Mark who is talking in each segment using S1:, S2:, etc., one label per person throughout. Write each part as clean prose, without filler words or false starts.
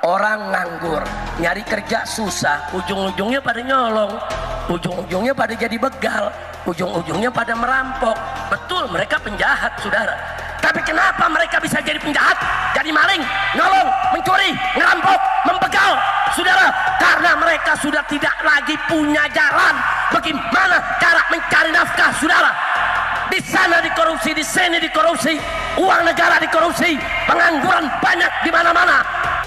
S1: Orang nganggur, nyari kerja susah, ujung-ujungnya pada nyolong, ujung-ujungnya pada jadi begal, ujung-ujungnya pada merampok. Betul, mereka penjahat, saudara. Tapi kenapa mereka bisa jadi penjahat, jadi maling, nyolong, mencuri, ngerampok, membegal, saudara? Karena mereka sudah tidak lagi punya jalan bagaimana cara mencari nafkah, saudara. Di sana dikorupsi, di sini dikorupsi, uang negara dikorupsi, pengangguran banyak di mana-mana.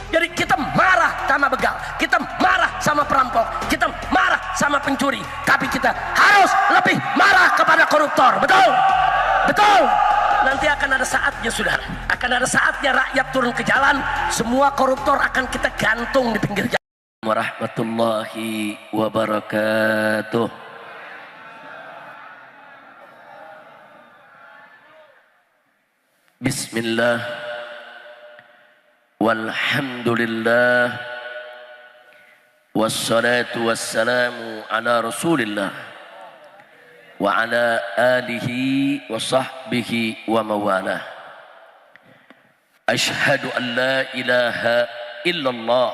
S1: Jadi kita marah sama begal, kita marah sama perampok, kita marah sama pencuri, tapi kita harus lebih marah kepada koruptor. Betul? Betul? Nanti akan ada saatnya, saudara, akan ada saatnya rakyat turun ke jalan, semua koruptor akan kita gantung di pinggir jalan. Warahmatullahi wabarakatuh. Bismillah, walhamdulillah, wassalatu wassalamu ala rasulillah wa ala alihi wa sahbihi wa mawalah. Ashhadu an la ilaha illallah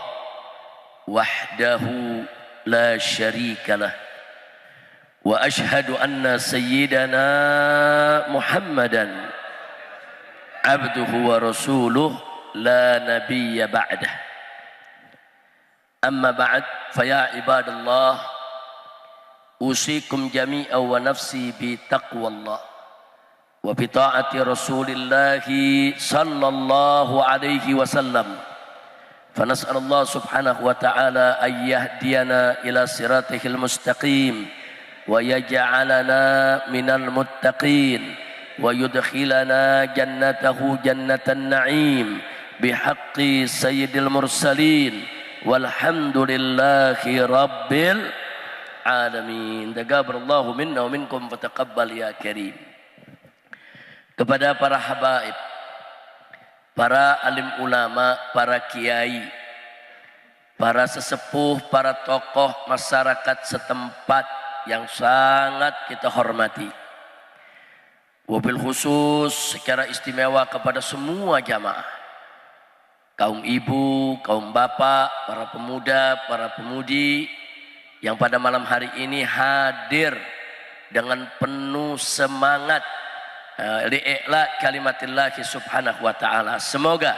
S1: wahdahu la syarika lah, wa ashhadu anna sayyidana Muhammadan abduhu wa rasuluh la nabiyya ba'dah. Amma ba'd, faya ibadallah, usikum jami'a wa nafsi bi taqwallah wa bi ta'ati rasulillahi sallallahu alaihi wasallam. Fanas'alullah subhanahu wa ta'ala an yahdiyana ila siratihil mustaqim wa yaj'alana minal muttaqin wa yudkhilana jannatahu jannatan na'im bihaqqi sayyidil mursalin walhamdulillahi rabbil alamin. Taqabbalallahu minna wa minkum fataqabbal ya karim. Kepada para habaib, para alim ulama, para kiai, para sesepuh, para tokoh masyarakat setempat yang sangat kita hormati, wabil khusus secara istimewa kepada semua jamaah, kaum ibu, kaum bapak, para pemuda, para pemudi yang pada malam hari ini hadir dengan penuh semangat li'ila kalimatillahi subhanahu wa ta'ala. Semoga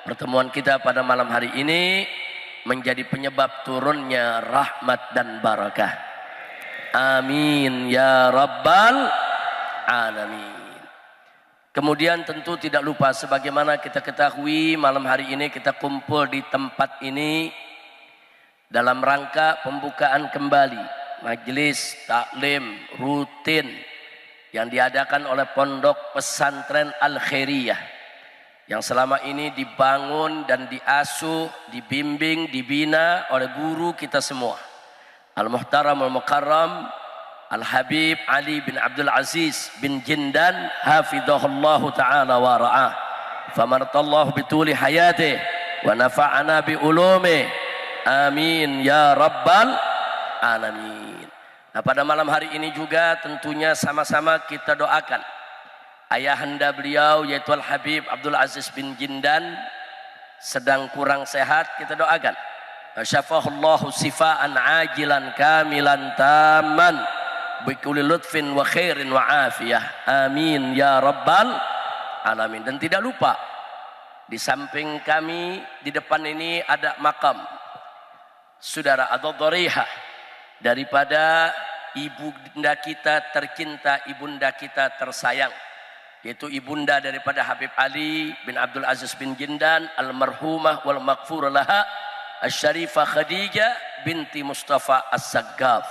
S1: pertemuan kita pada malam hari ini menjadi penyebab turunnya rahmat dan barakah. Amin ya rabbal alamin. Kemudian tentu tidak lupa, sebagaimana kita ketahui, malam hari ini kita kumpul di tempat ini dalam rangka pembukaan kembali majelis taklim rutin yang diadakan oleh Pondok Pesantren Al-Khairiyah yang selama ini dibangun dan diasuh, dibimbing, dibina oleh guru kita semua, Al-Muhtaram Al-Mukarram Al-Habib Ali bin Abdul Aziz bin Jindan hafidhahullahu ta'ala wa ra'ah, famartallahu bituli hayatih wa nafa'ana bi ulumih, amin ya rabbal alamin. Nah, pada malam hari ini juga tentunya sama-sama kita doakan ayahanda beliau yaitu Al-Habib Abdul Aziz bin Jindan sedang kurang sehat. Kita doakan syafahullahu sifaan ajilan kamilan taman bikulli lutfin wa khairin wa afiyah, amin ya rabbal alamin. Dan tidak lupa, di samping kami di depan ini ada makam saudara ad-dharihah daripada ibunda kita tercinta, ibunda kita tersayang, yaitu ibunda daripada Habib Ali bin Abdul Aziz bin Jindan almarhumah wal maghfur laha asy-syarifah Khadijah binti Mustafa As-Saggaf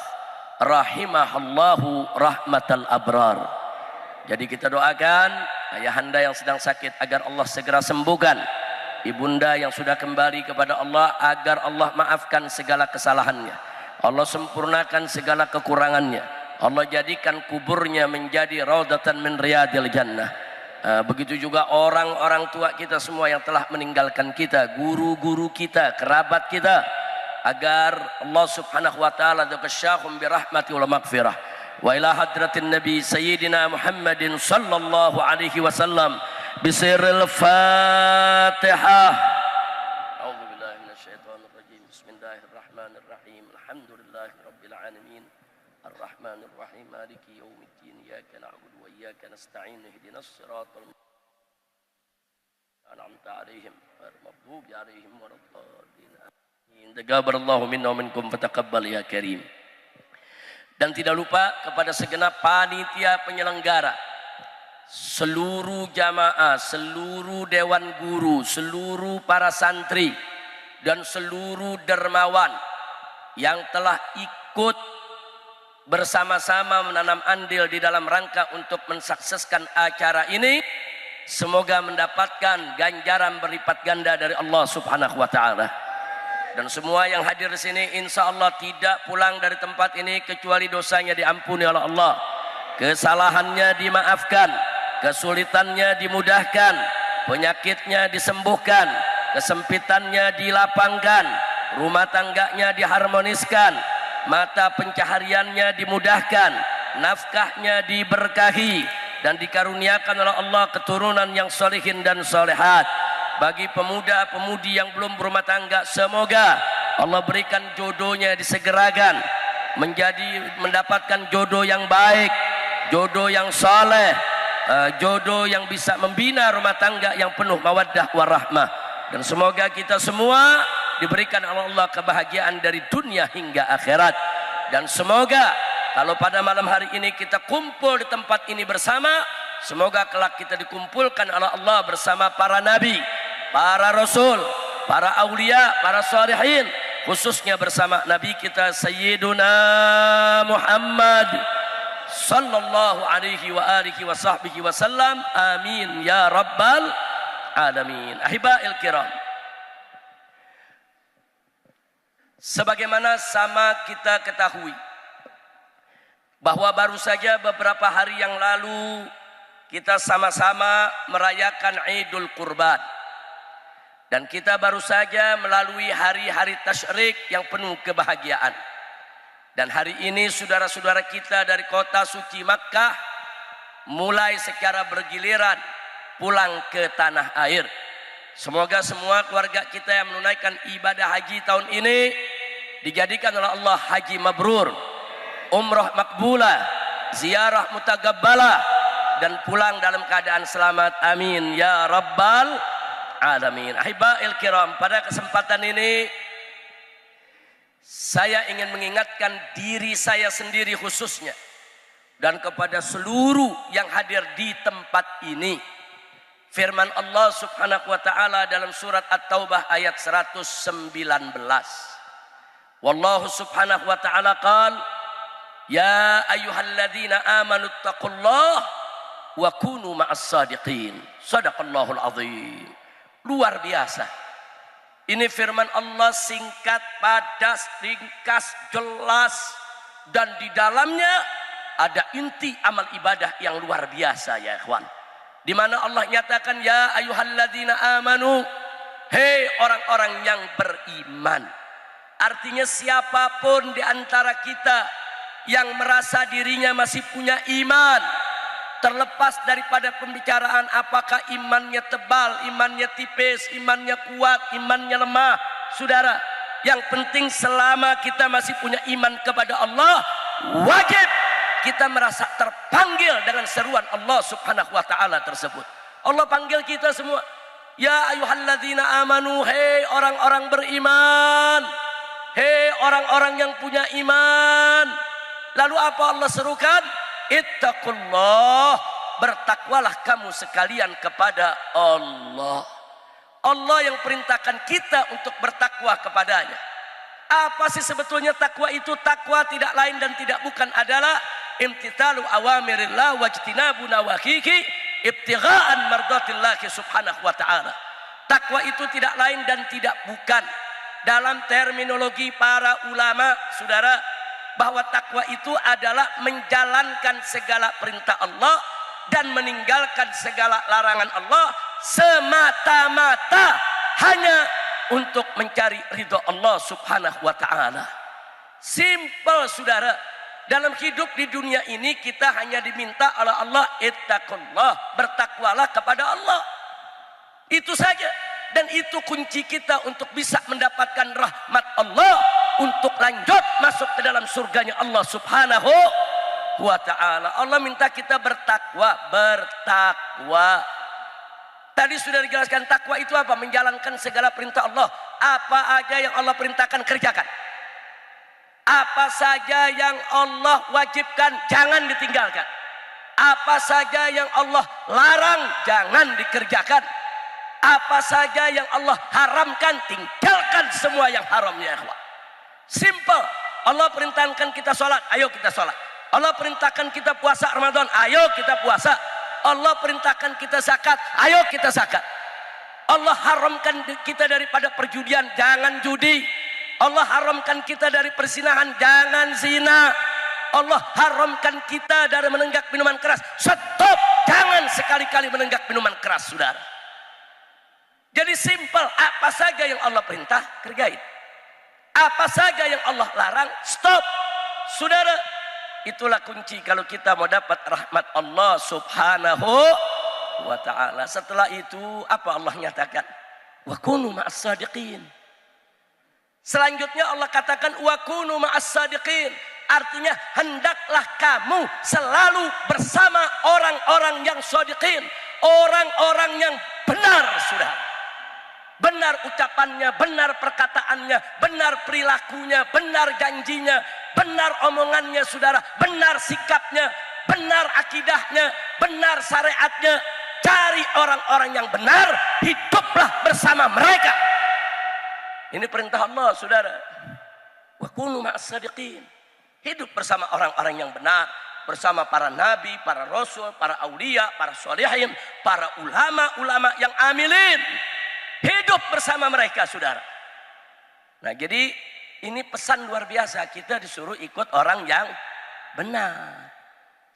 S1: rahimahallahu rahmatal abrar. Jadi kita doakan ayahanda yang sedang sakit agar Allah segera sembuhkan, ibunda yang sudah kembali kepada Allah agar Allah maafkan segala kesalahannya, Allah sempurnakan segala kekurangannya, Allah jadikan kuburnya menjadi raudatan min riyadil jannah. Begitu juga orang-orang tua kita semua yang telah meninggalkan kita, guru-guru kita, kerabat kita, agar Allah subhanahu wa ta'ala dakasyahum birahmati wal maghfirah. Wa ila hadratin nabi sayyidina Muhammadin sallallahu alaihi wasallam bisirril fatihah. billahi minasyaitonir rajim. Bismillahirrahmanirrahim. Alhamdulillahirabbil alamin. Arrahmanir rahim. Maliki yaumiddin. Iyyaka na'budu wa iyyaka nasta'in. Ihdinas siratal an'amta 'alaihim ghairil maghdubi 'alaihim waladdallin. Taqabbalallahu minna wa minkum fataqabbal ya karim. Dan tidak lupa kepada segenap panitia penyelenggara, seluruh jamaah, seluruh dewan guru, seluruh para santri, dan seluruh dermawan yang telah ikut bersama-sama menanam andil di dalam rangka untuk mensukseskan acara ini. Semoga mendapatkan ganjaran berlipat ganda dari Allah Subhanahu wa Ta'ala. Dan semua yang hadir di sini insya Allah tidak pulang dari tempat ini kecuali dosanya diampuni oleh Allah, kesalahannya dimaafkan, kesulitannya dimudahkan, penyakitnya disembuhkan, kesempitannya dilapangkan, rumah tangganya diharmoniskan, mata pencahariannya dimudahkan, nafkahnya diberkahi, dan dikaruniakan oleh Allah keturunan yang solehin dan solehat. Bagi pemuda-pemudi yang belum berumah tangga, semoga Allah berikan jodohnya disegerakan, mendapatkan jodoh yang baik, jodoh yang soleh, jodoh yang bisa membina rumah tangga yang penuh mawaddah warahmah. Dan semoga kita semua diberikan oleh Allah kebahagiaan dari dunia hingga akhirat. Dan semoga kalau pada malam hari ini kita kumpul di tempat ini bersama, semoga kelak kita dikumpulkan oleh Allah bersama para nabi, para rasul, para aulia, para salihin, khususnya bersama nabi kita Sayyiduna Muhammad sallallahu alaihi wa alihi wa sahbihi wasallam. Amin ya rabbal alamin. Ahibail kiram, sebagaimana sama kita ketahui bahwa baru saja beberapa hari yang lalu kita sama-sama merayakan Idul Qurban, dan kita baru saja melalui hari-hari tasyrik yang penuh kebahagiaan. Dan hari ini saudara-saudara kita dari kota suci Makkah mulai secara bergiliran pulang ke tanah air. Semoga semua keluarga kita yang menunaikan ibadah haji tahun ini dijadikan oleh Allah haji mabrur, umrah makbulah, ziarah mutagabbalah, dan pulang dalam keadaan selamat. Amin ya rabbal alamin. Ahibail kiram, pada kesempatan ini saya ingin mengingatkan diri saya sendiri khususnya dan kepada seluruh yang hadir di tempat ini. Firman Allah Subhanahu wa Ta'ala dalam surat At-Taubah ayat 119. Wallahu Subhanahu wa Ta'ala qala, ya ayyuhalladzina amanu taqullaha wa kunu ma'as sadiqin. Shadaqallahul azim. Luar biasa. Ini firman Allah singkat, padat, ringkas, jelas, dan di dalamnya ada inti amal ibadah yang luar biasa ya ikhwan. Di mana Allah nyatakan ya ayyuhalladzina amanu, hei orang-orang yang beriman. Artinya siapapun di antara kita yang merasa dirinya masih punya iman, terlepas daripada pembicaraan apakah imannya tebal, imannya tipis, imannya kuat, imannya lemah, saudara, yang penting selama kita masih punya iman kepada Allah, wajib kita merasa terpanggil dengan seruan Allah Subhanahu wa Ta'ala tersebut. Allah panggil kita semua, ya ayyuhalladzina amanu, hei orang-orang beriman, hei orang-orang yang punya iman. Lalu apa Allah serukan? Ittaqullah, bertakwalah kamu sekalian kepada Allah. Allah yang perintahkan kita untuk bertakwa kepadanya. Apa sih sebetulnya takwa itu? Takwa tidak lain dan tidak bukan adalah imtithalu awamirillah wajtinabu nawahihi ibtigha'an mardatillahi subhanahu wa ta'ala. Takwa itu tidak lain dan tidak bukan, dalam terminologi para ulama, saudara, bahwa takwa itu adalah menjalankan segala perintah Allah dan meninggalkan segala larangan Allah semata-mata hanya untuk mencari ridho Allah Subhanahu wa Ta'ala. Simple, saudara. Dalam hidup di dunia ini kita hanya diminta oleh Allah, ittaqullah, bertakwalah kepada Allah. Itu saja. Dan itu kunci kita untuk bisa mendapatkan rahmat Allah, untuk lanjut masuk ke dalam surganya Allah subhanahu wa ta'ala. Allah minta kita bertakwa. Tadi sudah dijelaskan takwa itu apa? Menjalankan segala perintah Allah. Apa aja yang Allah perintahkan, kerjakan. Apa saja yang Allah wajibkan, jangan ditinggalkan. Apa saja yang Allah larang, jangan dikerjakan. Apa saja yang Allah haramkan, tinggalkan semua yang haram ya ikhwan. Simple. Allah perintahkan kita sholat, ayo kita sholat. Allah perintahkan kita puasa Ramadan, ayo kita puasa. Allah perintahkan kita zakat, ayo kita zakat. Allah haramkan kita daripada perjudian, jangan judi. Allah haramkan kita dari perzinahan, jangan zina. Allah haramkan kita dari menenggak minuman keras, stop, jangan sekali-kali menenggak minuman keras, saudara. Jadi simple, apa saja yang Allah perintah, kerjain. Apa saja yang Allah larang, stop, saudara. Itulah kunci kalau kita mau dapat rahmat Allah subhanahu wa ta'ala. Setelah itu apa Allah nyatakan? Wa kunu ma'as sadiqin. Selanjutnya Allah katakan wa kunu ma'as sadiqin. Artinya hendaklah kamu selalu bersama orang-orang yang sadiqin. Orang-orang yang benar, saudara. Benar ucapannya, benar perkataannya, benar perilakunya, benar janjinya, benar omongannya, saudara, benar sikapnya, benar akidahnya, benar syariatnya. Cari orang-orang yang benar, hiduplah bersama mereka. Ini perintah Allah, saudara. Wa kunu ma'as sadiqin. Hidup bersama orang-orang yang benar, bersama para nabi, para rasul, para aulia, para sholihin, para ulama-ulama yang amilin. Hidup bersama mereka, saudara. Nah, jadi ini pesan luar biasa. Kita disuruh ikut orang yang benar.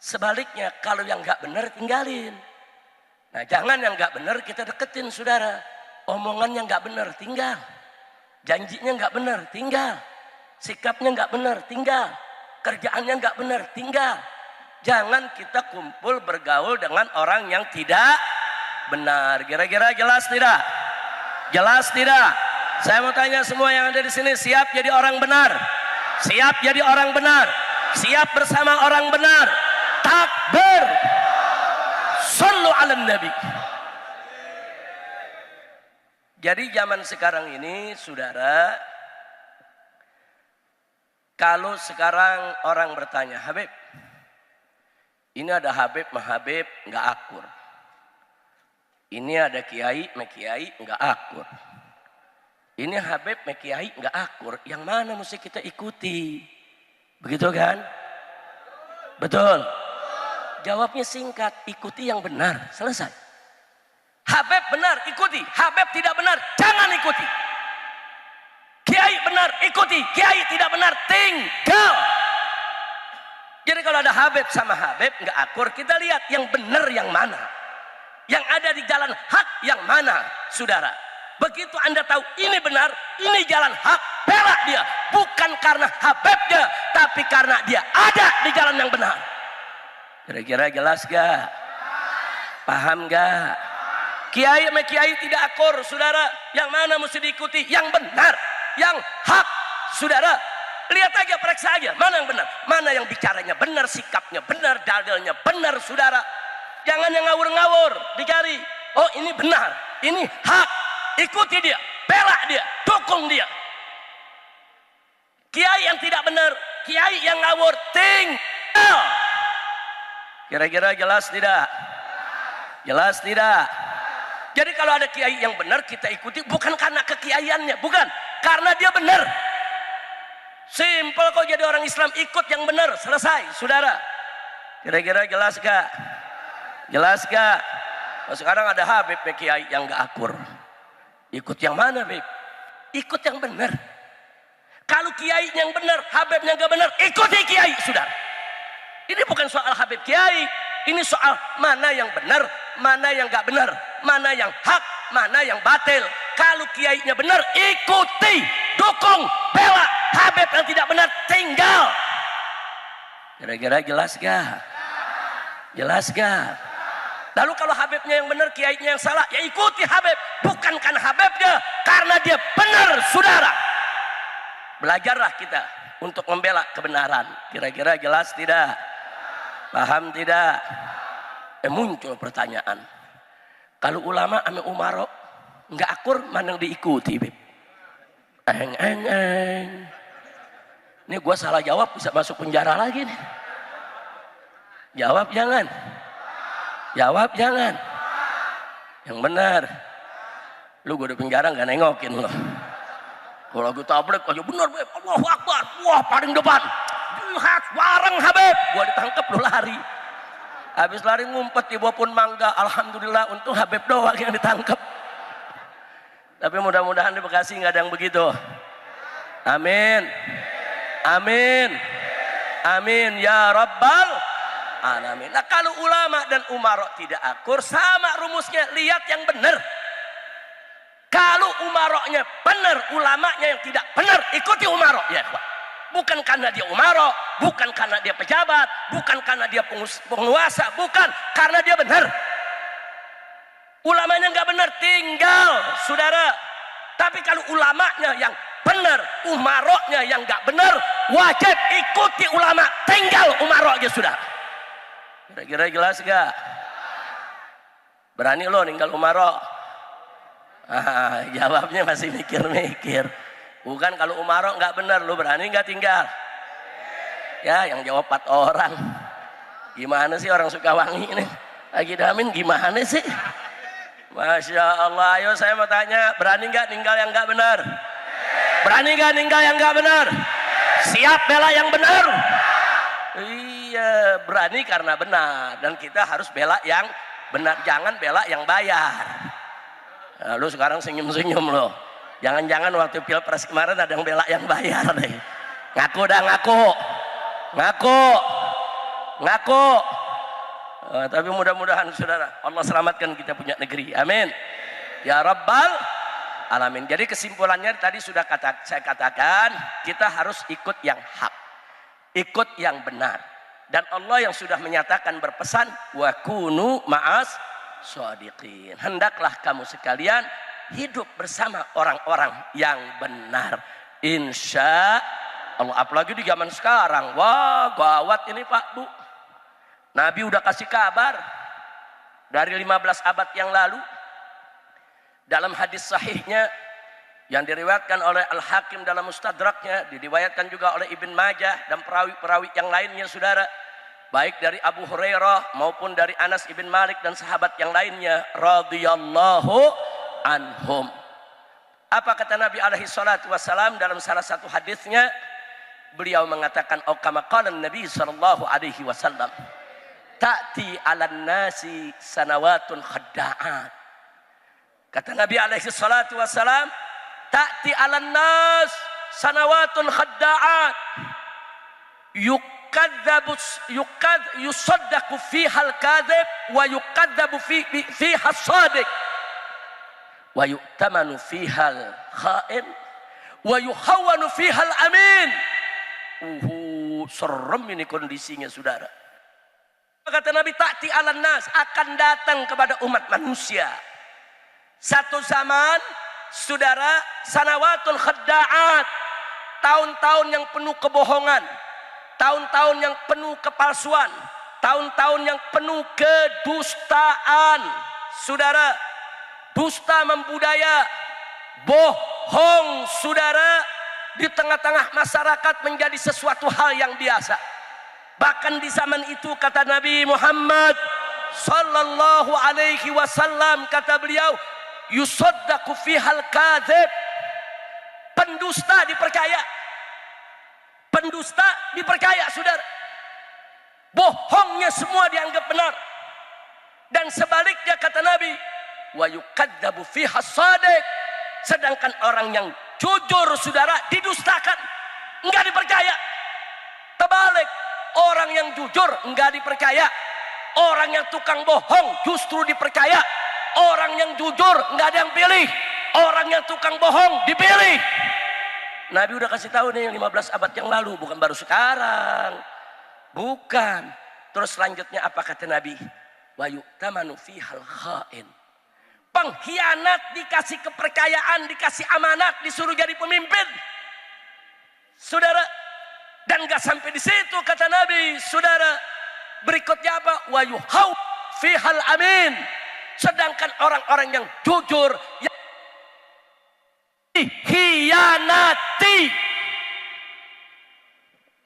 S1: Sebaliknya, kalau yang nggak benar, tinggalin. Nah, jangan yang nggak benar kita deketin, saudara. Omongannya nggak benar, tinggal. Janjinya nggak benar, tinggal. Sikapnya nggak benar, tinggal. Kerjaannya nggak benar, tinggal. Jangan kita kumpul bergaul dengan orang yang tidak benar. Kira-kira jelas tidak? Jelas tidak? Saya mau tanya semua yang ada di sini, siap jadi orang benar? Siap jadi orang benar? Siap bersama orang benar? Takbir! Sallu ala nabi. Jadi zaman sekarang ini, saudara, kalau sekarang orang bertanya, Habib, ini ada Habib, Mahabib, nggak akur. Ini ada kiai, mekiai, nggak akur. Ini Habib, mekiai, nggak akur. Yang mana mesti kita ikuti? Begitu kan? Betul. Jawabnya singkat, ikuti yang benar. Selesai. Habib benar, ikuti. Habib tidak benar, jangan ikuti. Kiai benar, ikuti. Kiai tidak benar, tinggal. Jadi kalau ada Habib sama Habib nggak akur, kita lihat yang benar yang mana. Yang ada di jalan hak yang mana, saudara. Begitu Anda tahu ini benar, ini jalan hak, bela dia. Bukan karena Habibnya, tapi karena dia ada di jalan yang benar. Kira-kira jelas gak? Paham gak? Kiai sama kiai tidak akur, saudara. Yang mana mesti diikuti? Yang benar, yang hak, saudara. Lihat aja, periksa aja, mana yang benar, mana yang bicaranya benar, sikapnya benar, dalilnya benar, saudara. Jangan yang ngawur-ngawur dicari. Oh, ini benar, ini hak, ikuti dia, bela dia, dukung dia. Kiai yang tidak benar, kiai yang ngawur, tinggal. Kira-kira jelas tidak? Jelas tidak? Jadi kalau ada kiai yang benar kita ikuti, bukan karena kekiaiannya, bukan, karena dia benar. Simple kok jadi orang Islam, ikut yang benar, selesai, saudara. Kira-kira jelas gak? Jelas gak? Oh, sekarang ada Habib kiai yang gak akur. Ikut yang mana, Habib? Ikut yang benar. Kalau kiai yang benar, Habibnya gak benar, ikuti kiai, saudara. Ini bukan soal Habib kiai, ini soal mana yang benar, mana yang gak benar, mana yang hak, mana yang batil. Kalau kiainya benar, ikuti, dukung, bela. Habib yang tidak benar, tinggal. Kira-kira jelas gak? Jelas gak? Lalu kalau Habibnya yang benar, kiainya yang salah, ya ikuti Habib. Bukan karena Habibnya, karena dia benar, saudara. Belajarlah kita untuk membela kebenaran. Kira-kira jelas tidak? Paham tidak? Muncul pertanyaan. Kalau ulama ame umaro nggak akur, mana yang diikuti, Bib? Eng. Ini gua salah jawab bisa masuk penjara lagi nih. Jawab jangan. Jawab jangan. Yang benar. Lu gua di penjara nggak nengokin lo. Kalau gue tablik aja benar, Beb. Allahu Akbar. Wah, paling depan. Lihat bareng Habib. Gua ditangkap lu lari. Habis lari ngumpet di bawah pohon mangga. Alhamdulillah untung Habib doang yang ditangkap. Tapi mudah-mudahan di Bekasi nggak ada yang begitu. Amin. Amin. Amin ya Rabbal alamin. Nah, kalau ulama dan umaro tidak akur, sama rumusnya, lihat yang benar. Kalau umaroknya benar, ulamanya yang tidak benar, ikuti umarok ya. Bukan karena dia umaro, bukan karena dia pejabat, bukan karena dia penguasa, bukan karena dia benar. Ulamanya nggak benar, tinggal saudara. Tapi kalau ulamanya yang benar, umaroknya yang nggak benar, wajib ikuti ulama, tinggal umaroknya sudah. Kira-kira jelas gak? Berani lo ninggal umaro? Jawabnya masih mikir-mikir. Bukan kalau umaro nggak benar, lo berani nggak tinggal? Ya, yang jawab 4 orang. Gimana sih orang Sukawangi ini? Lagi Damin gimana sih? Masya Allah. Ayo saya mau tanya, berani nggak ninggal yang nggak benar? Berani nggak ninggal yang nggak benar? Siap bela yang benar? Iya, berani karena benar, dan kita harus bela yang benar, jangan bela yang bayar. Nah, lu sekarang senyum-senyum lo. Jangan-jangan waktu pilpres kemarin ada yang bela yang bayar deh. Ngaku dah, ngaku. Tapi mudah-mudahan saudara, Allah selamatkan kita punya negeri. Amin. Ya Rabbal alamin. Jadi kesimpulannya tadi sudah saya katakan, kita harus ikut yang hak, ikut yang benar. Dan Allah yang sudah menyatakan berpesan, wa kunu ma'as shadiqin. Hendaklah kamu sekalian hidup bersama orang-orang yang benar. Insya Allah. Apalagi di zaman sekarang, wah gawat ini Pak Bu. Nabi udah kasih kabar dari 15 abad yang lalu. Dalam hadis sahihnya yang diriwayatkan oleh Al-Hakim dalam Mustadraknya, diriwayatkan juga oleh Ibn Majah dan perawi-perawi yang lainnya saudara, baik dari Abu Hurairah maupun dari Anas ibn Malik dan sahabat yang lainnya radhiyallahu anhum. Apa kata Nabi alaihi salatu wassalam dalam salah satu hadisnya? Beliau mengatakan, kama qala Nabi sallallahu alaihi wasallam, ta'ti 'alan nasi sanawatun khadda'at. Kata Nabi alaihi salatu wassalam, ta'ti 'alan nas sanawatun khadda'at yusaddaqu fiha al-kadhib wa yukadzabu fiha as-sadiq wa yu'tamanu fiha al-kha'in wa yukhawwanu fiha al-amin. Serem ini kondisinya saudara. Kata Nabi, ta'ti 'alan nas, akan datang kepada umat manusia satu zaman saudara, sanawatun khadda'at, tahun-tahun yang penuh kebohongan, tahun-tahun yang penuh kepalsuan, tahun-tahun yang penuh kedustaan saudara. Dusta membudaya, bohong saudara, di tengah-tengah masyarakat menjadi sesuatu hal yang biasa. Bahkan di zaman itu kata Nabi Muhammad sallallahu alaihi wasallam, kata beliau, yusaddaqu fihal kadzib, pendusta dipercaya. Pendusta dipercaya saudara. Bohongnya semua dianggap benar. Dan sebaliknya kata Nabi, wa yukadzabu fiha shadiq, sedangkan orang yang jujur saudara didustakan, enggak dipercaya. Terbalik, orang yang jujur enggak dipercaya, orang yang tukang bohong justru dipercaya. Orang yang jujur enggak ada yang pilih, orang yang tukang bohong dipilih. Nabi udah kasih tahu nih 15 abad yang lalu, bukan baru sekarang. Bukan. Terus selanjutnya apa kata Nabi? wa yu'tamanu fihal kha'in. Pengkhianat dikasih kepercayaan, dikasih amanat, disuruh jadi pemimpin. Saudara, dan gak sampai di situ kata Nabi, saudara. Berikutnya apa? Wa yuhau fihal amin. Sedangkan orang-orang yang jujur, yang dikhianati.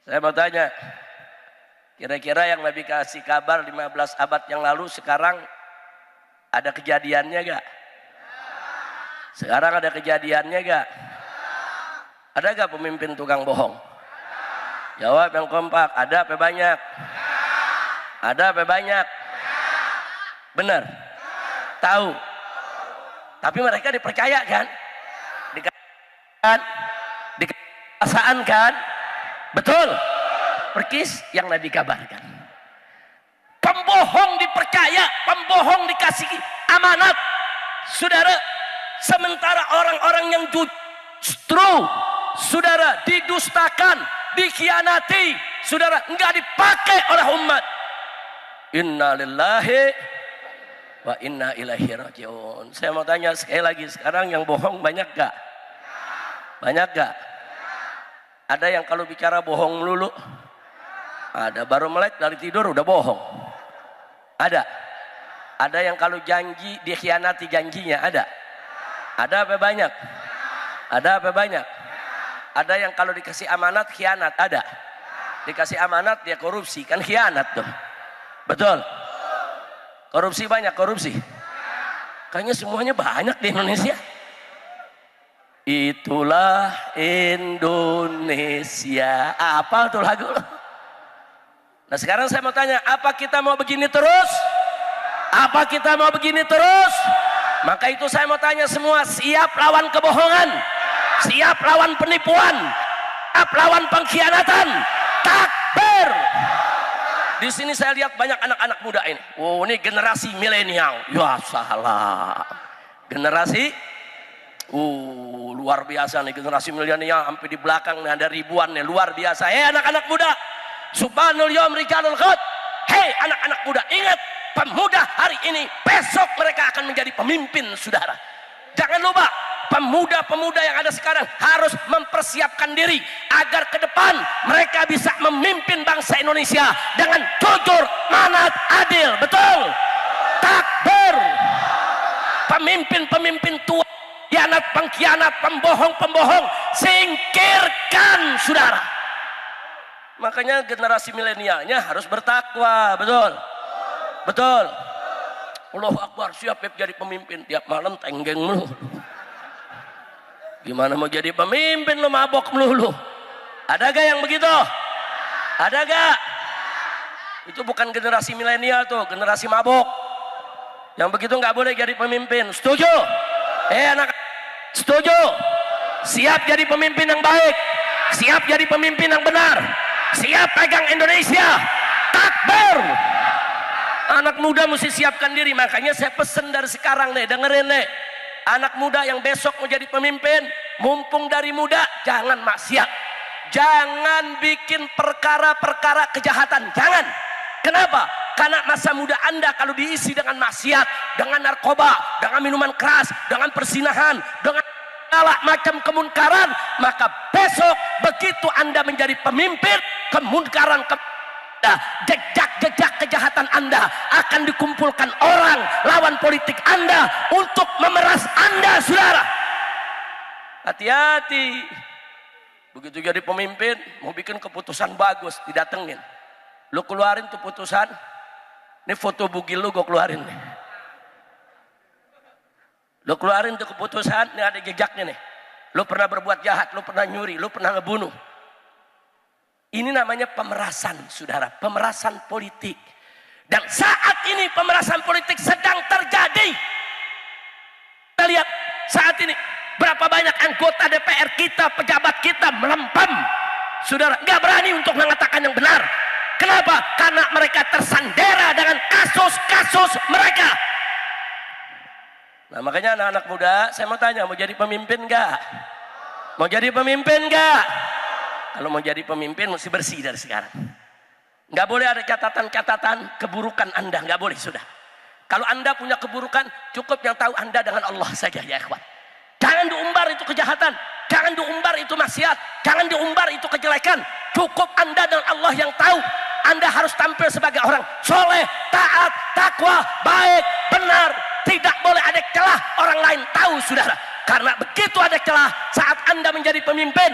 S1: Saya mau tanya, kira-kira yang Nabi kasih kabar 15 abad yang lalu sekarang ada kejadiannya gak? Sekarang ada kejadiannya gak? Ada gak pemimpin tukang bohong? Jawab yang kompak, ada apa banyak? Ada apa banyak? Benar? Tahu? Tapi mereka dipercaya kan? Dikasaan kan? Betul? Perkis yang Nabi kabarkan. Pembohong dipercaya, pembohong dikasih amanat. Saudara, sementara orang-orang yang justru saudara didustakan, dikhianati, saudara enggak dipakai oleh umat. Inna lillahi wa inna ilaihi rajiun. Saya mau tanya sekali lagi, sekarang yang bohong banyak gak? Banyak gak? Ada yang kalau bicara bohong melulu? Ada, baru melek dari tidur udah bohong. Ada. Ada yang kalau janji dikhianati janjinya, ada. Ada apa banyak? Ada apa banyak? Ada yang kalau dikasih amanat khianat, ada. Dikasih amanat dia korupsi, kan khianat tuh. Betul? Korupsi banyak, korupsi. Kayaknya semuanya banyak di Indonesia. Itulah Indonesia. Apa tuh lagu? Nah sekarang saya mau tanya, apa kita mau begini terus? Apa kita mau begini terus? Maka itu saya mau tanya semua, siap lawan kebohongan, siap lawan penipuan, siap lawan pengkhianatan. Takbir. Di sini saya lihat banyak anak-anak muda ini. Oh, ini generasi milenial. Ya salah. Generasi luar biasa nih generasi milenial, sampai di belakang nih ada ribuan nih, luar biasa. Anak-anak muda. Subhanul yawm rijalul ghad. Anak-anak muda, ingat, pemuda hari ini, besok mereka akan menjadi pemimpin, saudara. Jangan lupa, pemuda-pemuda yang ada sekarang harus mempersiapkan diri agar ke depan mereka bisa memimpin bangsa Indonesia dengan jujur, manat, adil. Betul? Takbir. Pemimpin-pemimpin tua, pengkhianat, pembohong-pembohong, singkirkan, saudara. Makanya generasi milenialnya harus bertakwa. Betul? Betul? Allahu Akbar, siap jadi pemimpin, tiap malam tenggeng melulu. Gimana mau jadi pemimpin lu mabok melulu? Ada gak yang begitu? Ada gak? Itu bukan generasi milenial tuh, generasi mabok. Yang begitu nggak boleh jadi pemimpin. Setuju? Anak, setuju? Siap jadi pemimpin yang baik, siap jadi pemimpin yang benar, siap pegang Indonesia. Takbir. Anak muda mesti siapkan diri. Makanya saya pesen dari sekarang nih, dengerin nih, anak muda yang besok mau jadi pemimpin, mumpung dari muda, jangan maksiat, jangan bikin perkara-perkara kejahatan, jangan. Kenapa? Karena masa muda Anda kalau diisi dengan maksiat, dengan narkoba, dengan minuman keras, dengan persinahan, dengan segala macam kemunkaran, maka besok begitu Anda menjadi pemimpin, kemunkaran, jejak-jejak kejahatan Anda akan dikumpulkan orang lawan politik Anda untuk memeras Anda, saudara. Hati-hati. Begitu jadi pemimpin, mau bikin keputusan bagus, didatengin. Lu keluarin tuh putusan. Ini foto bugil lu gue keluarin nih. Lu keluarin tuh keputusan, ini ada jejaknya nih. Lu pernah berbuat jahat, lu pernah nyuri, lu pernah ngebunuh. Ini namanya pemerasan, saudara, pemerasan politik. Dan saat ini pemerasan politik sedang terjadi. Kita lihat saat ini berapa banyak anggota DPR kita, pejabat kita melempem, saudara, nggak berani untuk mengatakan yang benar. Kenapa? Karena mereka tersandera dengan kasus-kasus mereka. Nah makanya anak-anak muda, saya mau tanya, mau jadi pemimpin nggak? Mau jadi pemimpin nggak? Kalau mau jadi pemimpin mesti bersih dari sekarang. Nggak boleh ada catatan-catatan keburukan Anda, nggak boleh, sudah. Kalau Anda punya keburukan, cukup yang tahu Anda dengan Allah saja ya ikhwan. Jangan diumbar itu kejahatan, jangan diumbar itu maksiat, jangan diumbar itu kejelekan. Cukup Anda dengan Allah yang tahu. Anda harus tampil sebagai orang soleh, taat, takwa, baik, benar. Tidak boleh ada celah orang lain tahu, saudara. Karena begitu ada celah saat Anda menjadi pemimpin,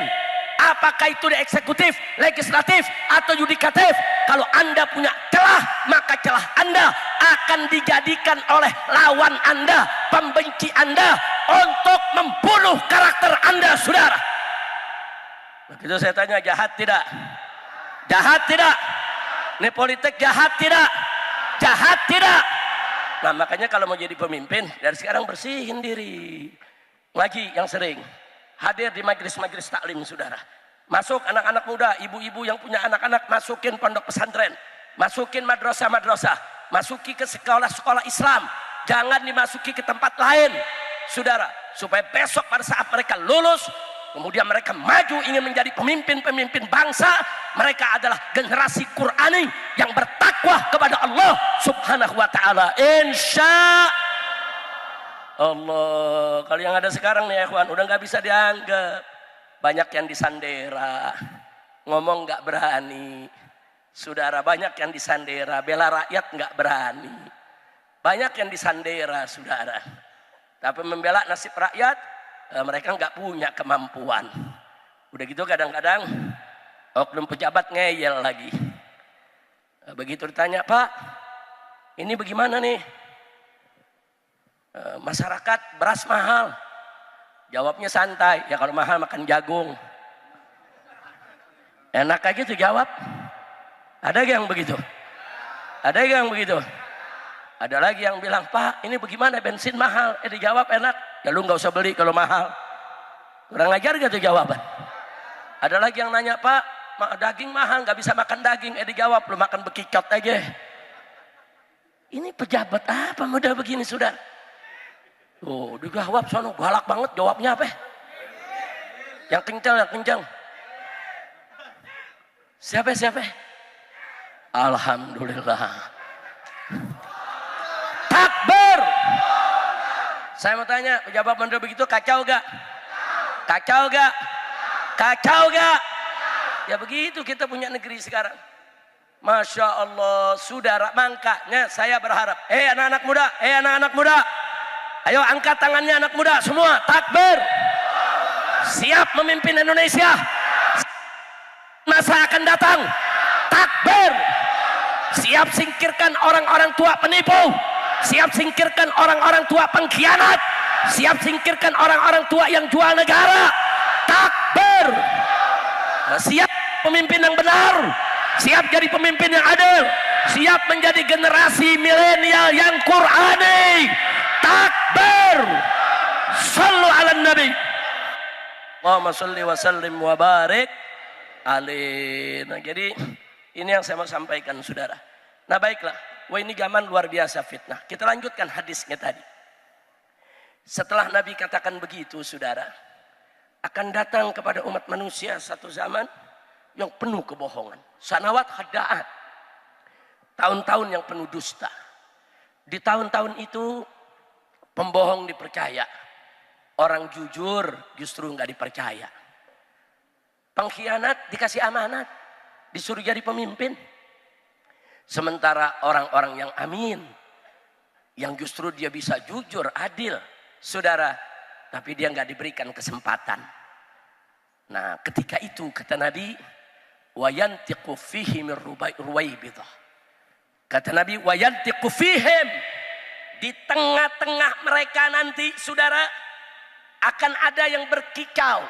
S1: apakah itu di eksekutif, legislatif, atau yudikatif, kalau Anda punya celah, maka celah Anda akan dijadikan oleh lawan Anda, pembenci Anda, untuk membunuh karakter Anda, saudara. Begitu saya tanya, jahat tidak? Jahat tidak? Ini politik jahat tidak? Jahat tidak? Nah makanya kalau mau jadi pemimpin, dari sekarang bersihin diri. Ngaji yang sering, hadir di majelis-majelis taklim, saudara. Masuk anak-anak muda, ibu-ibu yang punya anak-anak, masukin pondok pesantren, masukin madrasah-madrasah, masuki ke sekolah-sekolah Islam. Jangan dimasuki ke tempat lain, saudara. Supaya besok pada saat mereka lulus, kemudian mereka maju ingin menjadi pemimpin-pemimpin bangsa, mereka adalah generasi Qur'ani yang bertakwa kepada Allah Subhanahu wa ta'ala. Insya Allah. Kalau yang ada sekarang nih ya ikhwan, udah nggak bisa dianggap. Banyak yang disandera, ngomong nggak berani, saudara. Banyak yang disandera, bela rakyat nggak berani. Banyak yang disandera, saudara. Tapi membela nasib rakyat, mereka nggak punya kemampuan. Udah gitu kadang-kadang oknum pejabat ngeyel lagi. Begitu ditanya, Pak, ini bagaimana nih? Masyarakat beras mahal. Jawabnya santai, ya kalau mahal makan jagung. Enak aja tuh jawab. Ada yang begitu? Ada yang begitu? Ada lagi yang bilang, Pak ini bagaimana bensin mahal? Dijawab enak, ya lu nggak usah beli kalau mahal. Kurang ajar gak tuh jawaban? Ada lagi yang nanya, Pak daging mahal nggak bisa makan daging. Dijawab, lu makan bekicot aja. Ini pejabat apa model begini, saudara? Oh, dijawab sono galak banget jawabnya apa? Yang kencang, yang kencang. Siapa? Alhamdulillah. Takbir. Saya mau tanya, pejabat model begitu kacau gak? Kacau gak? Kacau gak? Ya begitu kita punya negeri sekarang. Masya Allah, saudara. Makanya saya berharap, anak-anak muda, ayo angkat tangannya anak muda semua, takbir. Siap memimpin Indonesia masa akan datang. Takbir. Siap singkirkan orang-orang tua penipu. Siap singkirkan orang-orang tua pengkhianat. Siap singkirkan orang-orang tua yang jual negara. Takbir. Siap pemimpin yang benar. Siap jadi pemimpin yang adil. Siap menjadi generasi milenial yang Qur'ani. Takbir. Sallu ala nabi. Allahumma salli wa sallim wa barik alaihi. Nah, jadi ini yang saya mau sampaikan, saudara. Nah baiklah, wah ini zaman luar biasa fitnah. Kita lanjutkan hadisnya tadi. Setelah Nabi katakan begitu, saudara, akan datang kepada umat manusia satu zaman yang penuh kebohongan. Sanawat khada'at. Tahun-tahun yang penuh dusta. Di tahun-tahun itu pembohong dipercaya. Orang jujur justru nggak dipercaya. Pengkhianat dikasih amanat, disuruh jadi pemimpin. Sementara orang-orang yang amin, yang justru dia bisa jujur, adil, saudara, tapi dia nggak diberikan kesempatan. Nah, ketika itu kata Nabi, wayantiqu fihim ruwaibidah. Kata Nabi, wayantiqu fihim, di tengah-tengah mereka nanti, saudara, akan ada yang berkicau,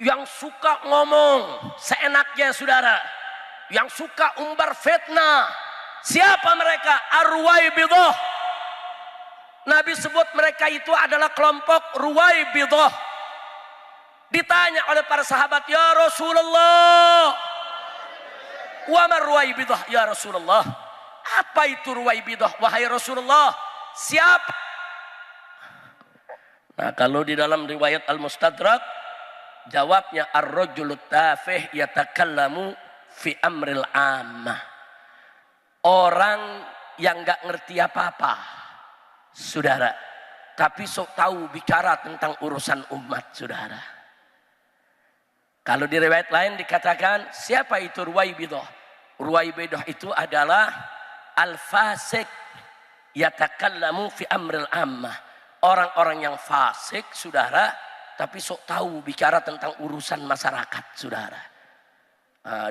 S1: yang suka ngomong seenaknya, saudara, yang suka umbar fitnah. Siapa mereka? Ar-Ruwaibidah. Nabi sebut mereka itu adalah kelompok Ruwaibidah. Ditanya oleh para sahabat, ya Rasulullah, wa ma Ruwaibidah ya Rasulullah? Apa itu Ruwaibidah wahai Rasulullah? Siapa? Nah, kalau di dalam riwayat Al-Mustadrak, jawabnya ar-rajulu tafih yatakallamu fi amril ammah. Orang yang nggak ngerti apa-apa, saudara, tapi sok tahu bicara tentang urusan umat, saudara. Kalau di riwayat lain dikatakan, siapa itu Ruwaibidah? Ruwaibidah itu adalah al-fasik yatakallamu fi amril ammah. Orang-orang yang fasik, saudara, tapi sok tahu bicara tentang urusan masyarakat, saudara.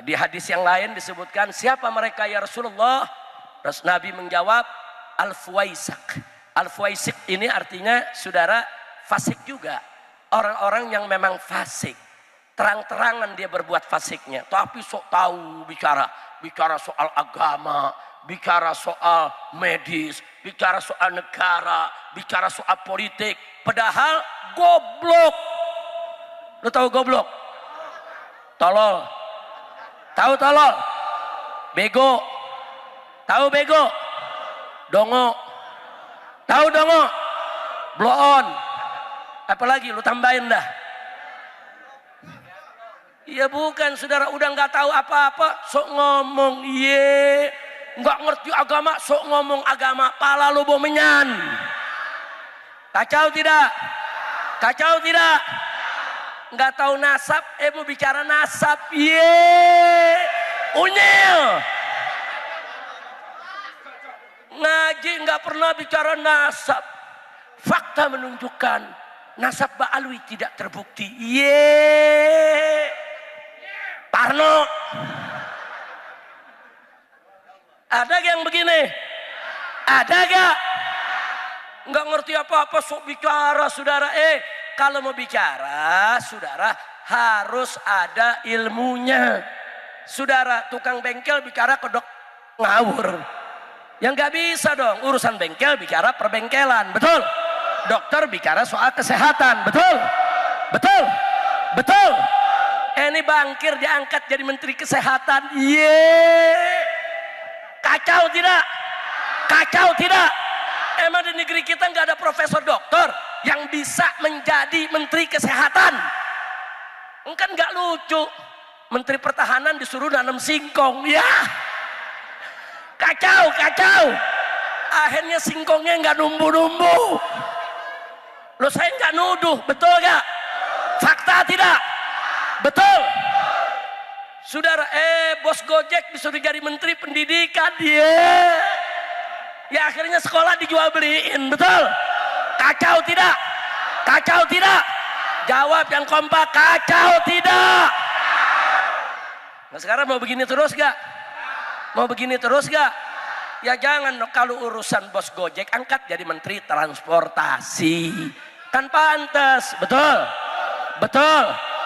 S1: Di hadis yang lain disebutkan, siapa mereka ya Rasulullah? Nabi menjawab, al-fuwaisak. Al-fuwaisik ini artinya, saudara, fasik juga. Orang-orang yang memang fasik. Terang-terangan dia berbuat fasiknya, tapi sok tahu bicara soal agama, bicara soal medis, bicara soal negara, bicara soal politik, padahal goblok. Lu tahu goblok? Tolol. Tahu tolol? Bego. Tahu bego? Dongo. Tahu dongo? Blow on. Apalagi lu tambahin dah. Iya bukan, saudara, udah nggak tahu apa-apa, sok ngomong nggak ngerti agama, sok ngomong agama, pala lu bomenyan. Kacau tidak? Kacau tidak? Nggak tahu nasab, mau bicara nasab, unyil. Ngaji nggak pernah bicara nasab. Fakta menunjukkan nasab Ba'alwi tidak terbukti. Parno. Ada yang begini? Ada gak? Nggak ngerti apa-apa sok bicara, saudara. Kalau mau bicara, saudara, harus ada ilmunya. Saudara, tukang bengkel bicara ke ngawur. Yang nggak bisa dong, urusan bengkel bicara perbengkelan, betul? Dokter bicara soal kesehatan, betul? Betul? Betul? Ini bangkir diangkat jadi menteri kesehatan. Kacau tidak? Kacau tidak? Emang di negeri kita nggak ada profesor dokter yang bisa menjadi menteri kesehatan? Kan nggak lucu. Menteri pertahanan disuruh nanam singkong, ya. Kacau, kacau. Akhirnya singkongnya nggak numbu-numbu. Loh, saya nggak nuduh, betul nggak? Fakta tidak? Betul. Saudara, bos Gojek disuruh jadi menteri pendidikan, ya akhirnya sekolah dijual beliin, betul? Kacau tidak? Kacau tidak? Jawab yang kompak, kacau tidak? Nah sekarang mau begini terus gak? Mau begini terus gak? Ya jangan, kalau urusan bos Gojek angkat jadi menteri transportasi, kan pantas, betul? Betul.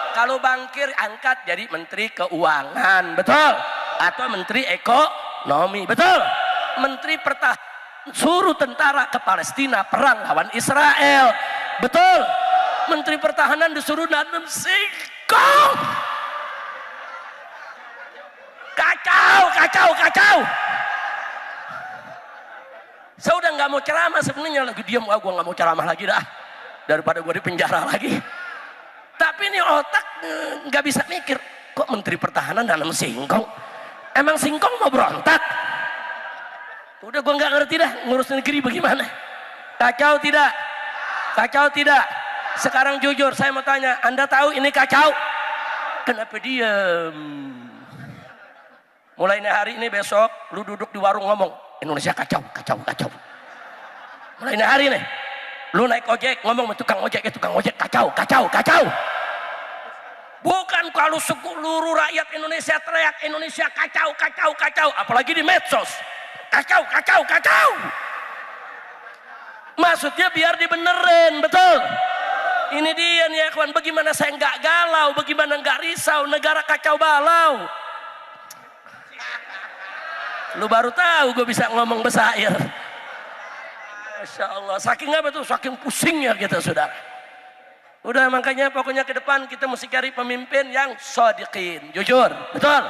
S1: Kalau bangkir angkat jadi menteri keuangan, betul? Atau menteri ekonomi, betul? Menteri pertahanan suruh tentara ke Palestina perang lawan Israel, betul? Menteri pertahanan disuruh nanam singkong. Kacau, kacau, kacau. Saya udah nggak mau ceramah sebenarnya, lagi diam, gue nggak mau ceramah lagi dah, daripada gue di penjara lagi. Tapi ini otak nggak bisa mikir, kok menteri pertahanan nanam singkong? Emang singkong mau berontak? Udah gue nggak ngerti dah ngurus negeri bagaimana. Kacau tidak? Kacau tidak? Sekarang jujur saya mau tanya, Anda tahu ini kacau? Kenapa diam? Mulai hari ini besok lu duduk di warung ngomong Indonesia kacau, kacau, kacau. Mulai hari ini lu naik ojek ngomong tukang ojek, tukang ojek kacau, kacau, kacau. Bukan kalau seluruh rakyat Indonesia teriak Indonesia kacau, kacau, kacau, apalagi di medsos. Kacau, kacau, kacau. Maksudnya biar dibenerin, betul? Ini dia nih ya kawan, bagaimana saya nggak galau, bagaimana nggak risau, negara kacau balau. Lu baru tahu gue bisa ngomong besair. Masya Allah, saking apa tuh, saking pusingnya kita saudara. Udah makanya pokoknya ke depan kita mesti cari pemimpin yang shodiqin, jujur, betul?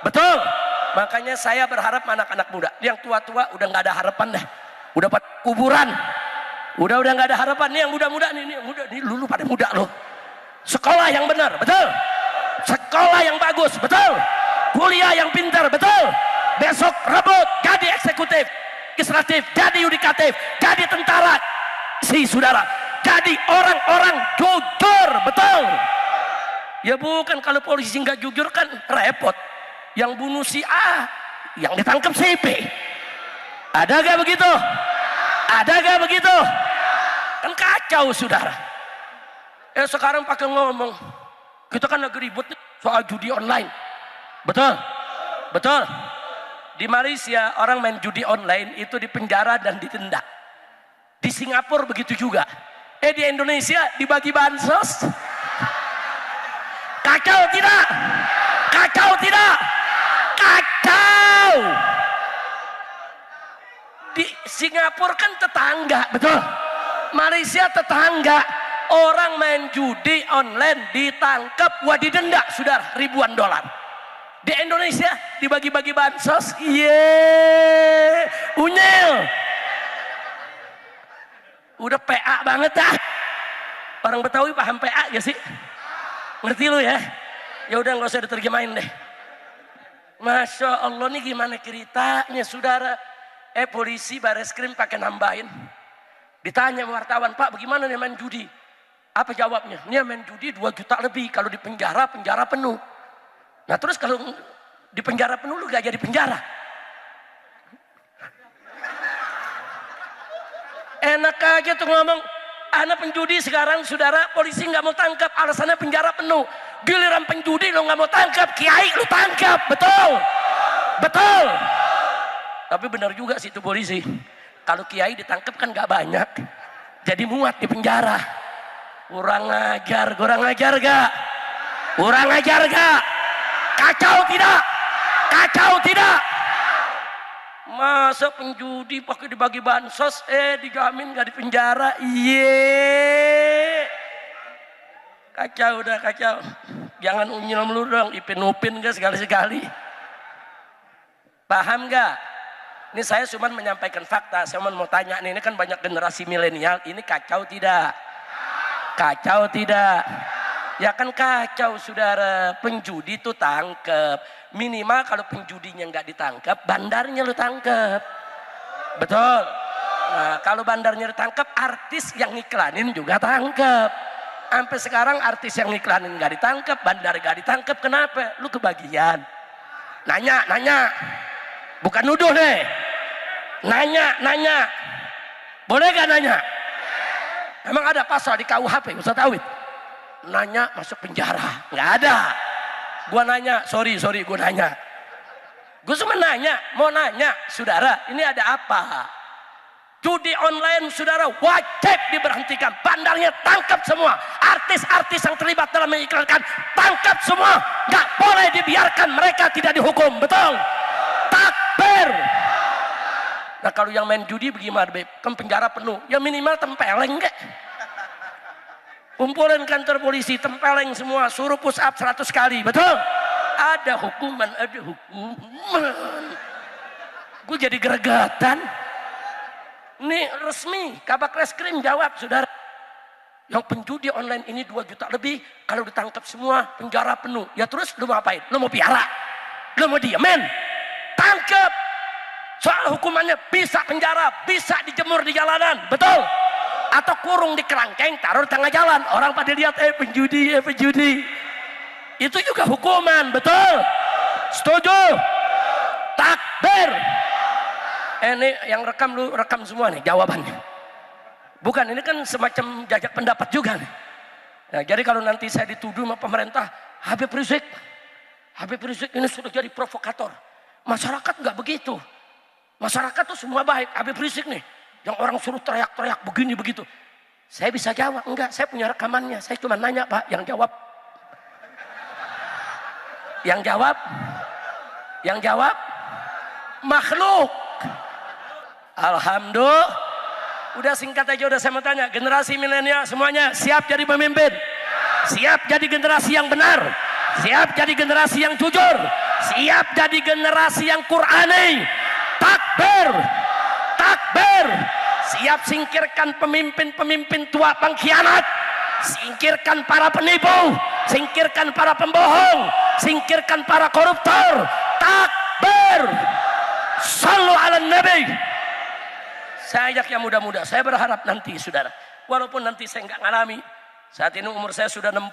S1: Betul? Makanya saya berharap anak-anak muda, yang tua-tua udah nggak ada harapan dah, udah pada kuburan, udah nggak ada harapan. Nih yang muda-muda nih, muda nih, lu pada muda lo. Sekolah yang benar, betul? Sekolah yang bagus, betul? Kuliah yang pintar, betul? Besok rebut jadi eksekutif, legislatif, jadi yudikatif, jadi tentara, si saudara, jadi orang-orang jujur, betul. Ya bukan, kalau polisi nggak jujur kan repot. Yang bunuh si A, yang ditangkap si B. Ada gak begitu? Ada gak begitu? Kan kacau saudara. Sekarang pakai ngomong, kita kan lagi ribut soal judi online. Betul? Betul. Di Malaysia orang main judi online itu dipenjara dan ditenda. Di Singapura begitu juga. Di Indonesia dibagi bansos. Kacau tidak? Kacau tidak? Kacau. Di Singapura kan tetangga, betul? Malaysia tetangga. Orang main judi online ditangkap, wah didenda saudara ribuan dolar. Di Indonesia dibagi-bagi bansos, unyil. Udah PA banget dah. Orang Betawi paham PA ya sih? Ngerti lu ya? Ya udah nggak usah diterjemahin deh. Masya Allah, nih gimana ceritanya saudara? Polisi Bareskrim pakai nambahin. Ditanya wartawan, Pak bagaimana nih main judi? Apa jawabnya? Ini main judi 2 juta lebih. Kalau di penjara, penjara penuh. Nah terus kalau di penjara penuh lu gak jadi penjara. Enak aja tuh ngomong. Anak penjudi sekarang saudara, polisi gak mau tangkap. Alasannya penjara penuh. Giliran penjudi lu gak mau tangkap, kiai lu tangkap. Betul. Betul. Tapi benar juga sih itu polisi. Kalau kiai ditangkap kan gak banyak. Jadi muat di penjara. Kurang ajar gak? Kurang ajar gak? Kacau tidak? Kacau tidak? Masa penjudi pakai dibagi bansos, dijamin gak di penjara? Kacau udah, kacau. Jangan unyil melulu dong, ipin-upin gak sekali-sekali. Paham gak? Ini saya cuma menyampaikan fakta. Saya mau tanya nih, ini kan banyak generasi milenial, ini kacau tidak? Kacau tidak? Ya kan kacau saudara. Penjudi itu tangkep. Minimal kalau penjudinya nggak ditangkap, bandarnya lu tangkep. Betul. Nah kalau bandarnya ditangkap, artis yang ngiklanin juga tangkep. Sampai sekarang artis yang ngiklanin nggak ditangkap, bandar nggak ditangkap. Kenapa? Lu kebagian. Nanya. Bukan nuduh deh. Nanya. Boleh gak nanya? Emang ada pasal di KUHP Ustaz Awid? Nanya masuk penjara? Nggak ada. Gua nanya, sorry gua nanya. Gua cuma nanya, mau nanya, saudara, ini ada apa? Judi online saudara wajib diberhentikan. Bandarnya tangkap semua. Artis-artis yang terlibat dalam mengiklankan tangkap semua. Nggak boleh dibiarkan mereka tidak dihukum. Betul? Takbir. Nah kalau yang main judi bagaimana? Kan penjara penuh. Ya minimal tempeleng kek. Kumpulin kantor polisi, tempeleng semua, suruh push up 100 kali. Betul? Ada hukuman, ada hukuman. Gue jadi geregatan. Ini resmi, Kabak Reskrim jawab, saudara. Yang penjudi online ini 2 juta lebih, kalau ditangkap semua penjara penuh. Ya terus lu mau apain? Lu mau piara? Lu mau diamin? Tangkap. Soal hukumannya bisa penjara, bisa dijemur di jalanan, betul? Atau kurung di kerangkeng, taruh di tengah jalan. Orang pada lihat, penjudi. Itu juga hukuman, betul? Setuju? Takbir. Ini yang rekam, lu rekam semua nih jawabannya. Bukan, ini kan semacam jajak pendapat juga nih. Nah, jadi kalau nanti saya dituduh sama pemerintah, Habib Rizik ini sudah jadi provokator. Masyarakat nggak begitu. Masyarakat tuh semua baik. Habib Rizik nih, yang orang suruh teriak-teriak begini begitu. Saya bisa jawab, enggak, saya punya rekamannya. Saya cuma nanya, Pak, yang jawab makhluk. Alhamdulillah. Udah singkat aja, udah saya mau tanya, generasi milenial semuanya siap jadi pemimpin? Siap jadi generasi yang benar? Siap jadi generasi yang jujur? Siap jadi generasi yang Qur'ani? Takbir. Siap singkirkan pemimpin-pemimpin tua pengkhianat, singkirkan para penipu, singkirkan para pembohong, singkirkan para koruptor. Takbir. Sallu ala nabi. Saya ajak yang muda-muda. Saya berharap nanti saudara, walaupun nanti saya nggak ngalami, saat ini umur saya sudah 60,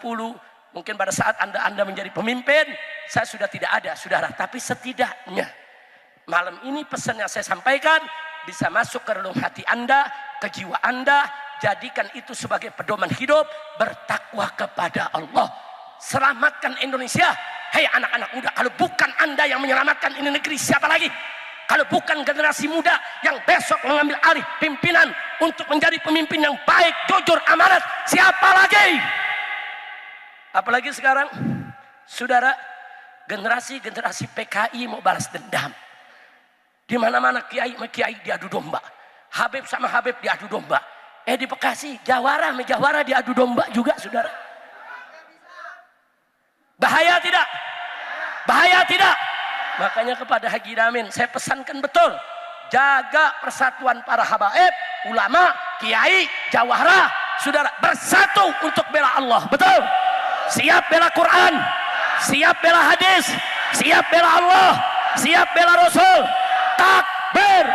S1: mungkin pada saat anda menjadi pemimpin, saya sudah tidak ada saudara. Tapi setidaknya malam ini pesan yang saya sampaikan bisa masuk ke relung hati anda, ke jiwa anda. Jadikan itu sebagai pedoman hidup, bertakwa kepada Allah. Selamatkan Indonesia. Hei anak-anak muda, kalau bukan anda yang menyelamatkan ini negeri, siapa lagi? Kalau bukan generasi muda yang besok mengambil alih pimpinan untuk menjadi pemimpin yang baik, jujur, amanat, siapa lagi? Apalagi sekarang, saudara, generasi PKI mau balas dendam. Di mana-mana kiai sama kiai diadu domba, Habib sama Habib diadu domba. Di Bekasi, Jawara diadu domba juga, saudara. Bahaya tidak? Bahaya tidak? Makanya kepada Haji Damin saya pesankan betul, jaga persatuan para habaib, ulama, kiai, jawara, saudara, bersatu untuk bela Allah. Betul? Siap bela Quran, siap bela hadis, siap bela Allah, siap bela Rasul. Takbir.